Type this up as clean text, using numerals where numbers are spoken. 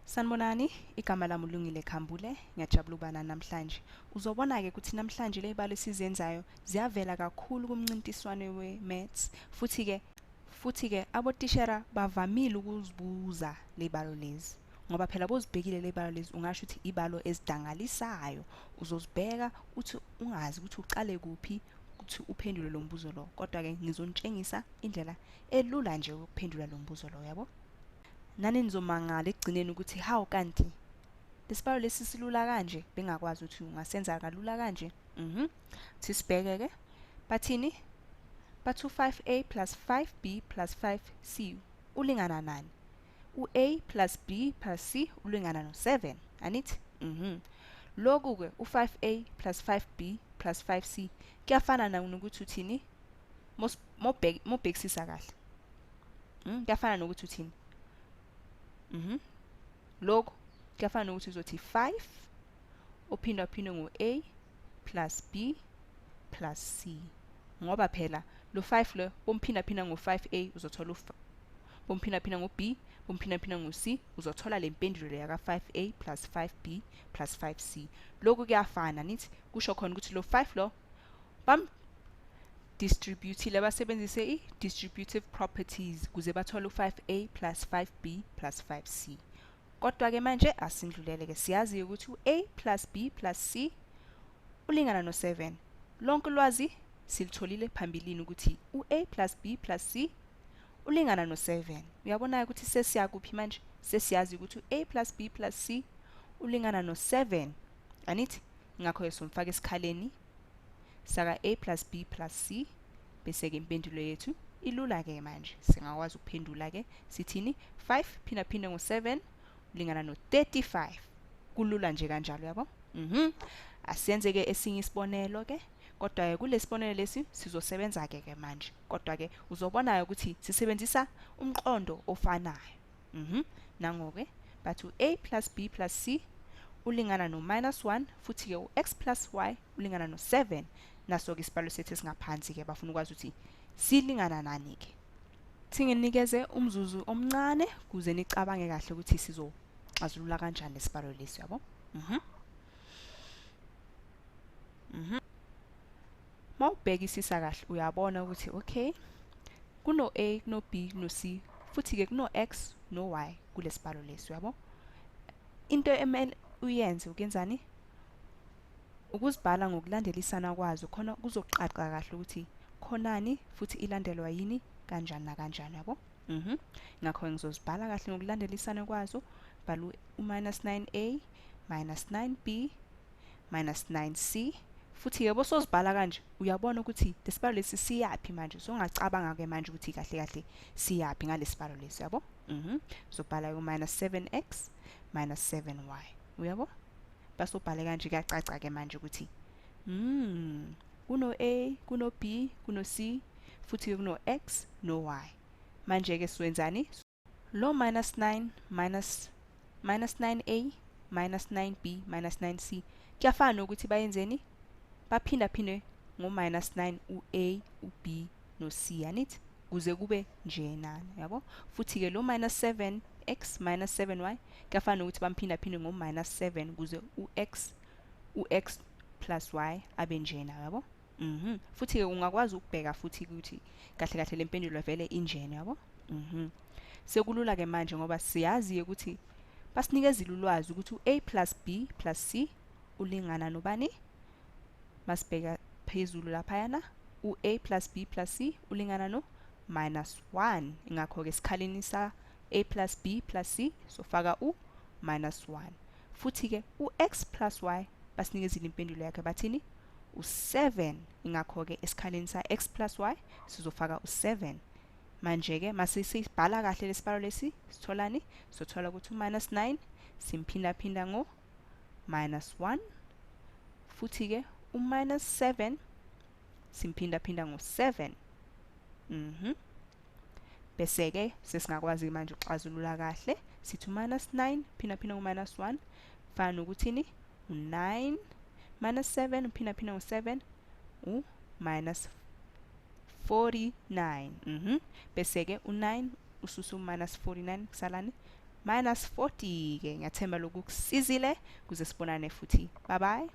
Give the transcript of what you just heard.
Sanibonani, igama lami uLungile Khambule, ngiyajabula ukuba nani namhlanje. Uzobona-ke ukuthi namhlanje ley'balo esizenzayo ziyavela kakhulu kumncintiswano we-maths futhi-ke abotishera bavamile ukuzibuza ley'balo lezi. Ngoba phela bozibhekile ley'balo lezi ungasho ukuthi ibalo ezidangalisayo. Uzozibheka uthi ungazi ukuthi uqale kuphi ukuthi uphendule lo mbuzo lo. Kodwa-ke ngizonitshengisa indlela elula nje yokuphendula lo mbuzo lo, yabo? Nani nizomangala ekugcineni ukuthi hawu kanti lesibalo lesi silula kanje bengakwazi ukuthi ungasenza kalula kanje. Sisibheke-ke bathini? Bathi u-5a plus 5b plus 5c ulingana nani? U-a plus b plus c ulingana no-7, anithi? Loku-ke u-5a plus 5b plus 5c kuyafana nokuthi uthini? Mobhekisisa kahle. Kuyafana nokuthi uthini? Lokhu kuyafana nokuthi uzothi 5 uphindwaphindwe ngo-a plus b plus c. Ngoba phela lo 5 lo bomphindaphinda ngo-5a uzothola bomphindaphinda ngo-b bomphindaphinda ngo-c uzothola le mpendulo yaka-5a plus 5b plus 5c. Lokhu kuyafana nithi kusho khona ukuthi lo 5 lo distributile basebenzise i-distributive properties ukuze bathole u-5a plus 5b plus 5c. Kodwa-ke manje asindlulele-ke siyazi ukuthi u-a plus b plus c ulingana no-7. Lonke ulwazi silitholile phambilini ukuthi u-a plus b plus c ulingana no-7. Uyabona ukuthi sesiya kuphi manje? Sesiyazi ukuthi u-a plus b plus c ulingana no-7. Anithi? Ngakho-ke somfaka esikhaleni saka a plus b plus c bese-ke impendulo yethu ilula-ke manje. Singakwazi ukuphendula-ke sithini? 5 phindaphinda ngo-7 ulingana no-35. Kulula nje kanjalo, yabo? Asiyenze-ke esinye isibonelo-ke. Kodwa-ke kule sibonelo lesi sizosebenza-ke manje. Kodwa-ke uzobona ukuthi sisebenzisa umqondo ofanayo. Nango-ke bathi u-a plus b plus c ulingana no-1 futhi-ke u-x plus y ulingana no-7. Naso-ke isibalo sethu esingaphansi-ke bafuna ukwazi ukuthi silingana nani-ke. Singinikeze umzuzu omncane kuze nicabange kahle ukuthi sizoxazulula kanjani lesibalo lesi, yabo? Mawubhekisisa kahle uyabona ukuthi okay kuno-a kuno-b kuno-c futhi-ke kuno-x no-y kulesibalo lesi, yabo? Into emele uyenze ukuyenzani? Ukuzibhala ngokulandelisana kwazo khona kuzocaca kahle ukuthi khonani futhi ilandelwa yini kanjani nakanjani, yabo? Ngakho ngizozibhala kahle ngokulandelisana kwazo. Bhala u-9a minus 9b minus 9c futhi-ke bosozibhala kanje uyabona ukuthi lesibalo lesi siyaphi manje. So ungacabanga-ke manje ukuthi kahle kahle siyaphi ngalesibalo lesi, yabo? Uzobhala u-minus 7x minus 7y, uyabo? Basobhale kanje kuyacaca-ke manje ukuthi kuno-a kuno-b kuno-c futhi kuno-x no-y. Manje-ke siwenzani? Lo minus 9 minus 9a minus 9b minus 9c kuyafana nokuthi bayenzeni? Baphindaphinde ngo-minus 9 u-a u-b no-c, anithi? Kuze kube njenana, yabo? Futhi-ke lo minus 7x minus 7y kuyafana nokuthi bamphindaphinde ngo-minus 7 kuze u-x plus y abe njena, yabo? Futhi-ke ungakwazi ukubheka futhi ukuthi kahle kahle le mpendulo vele injena, yabo? Sekulula-ke manje ngoba siyazi ukuthi basinikezile ulwazi ukuthi u-a plus b plus c ulingana nobani? Masibheka phezulu laphayana u-a plus b plus c ulingana no-minus 1. Ingakho-ke esikhaleni sa-a plus b plus c sofaka u-minus 1. Futhi-ke u-x plus y basinikezile impendulo yakhe bathini? U-7. Ingakho-ke esikhaleni sa-x plus y sizofaka u-7. Manje-ke masisibhala kahle lesibalo lesi sitholani? Sothola ukuthi u-minus 9 simphindaphinda ngo-minus 1 futhi-ke u-minus 7 simphindaphinda ngo-7. Bese-ke sesingakwazi manje ukuxazulula kahle. Sithi u-minus 9 phindaphinda ngo-minus 1 fana nokuthini? U-9 minus 7 uphindaphinda ngo-7 u-minus 49. Bese-ke u-9 ususa u-minus 49 kusalani? minus 40 ke ngiyathemba loku kusizile kuze sibonane futhi bye bye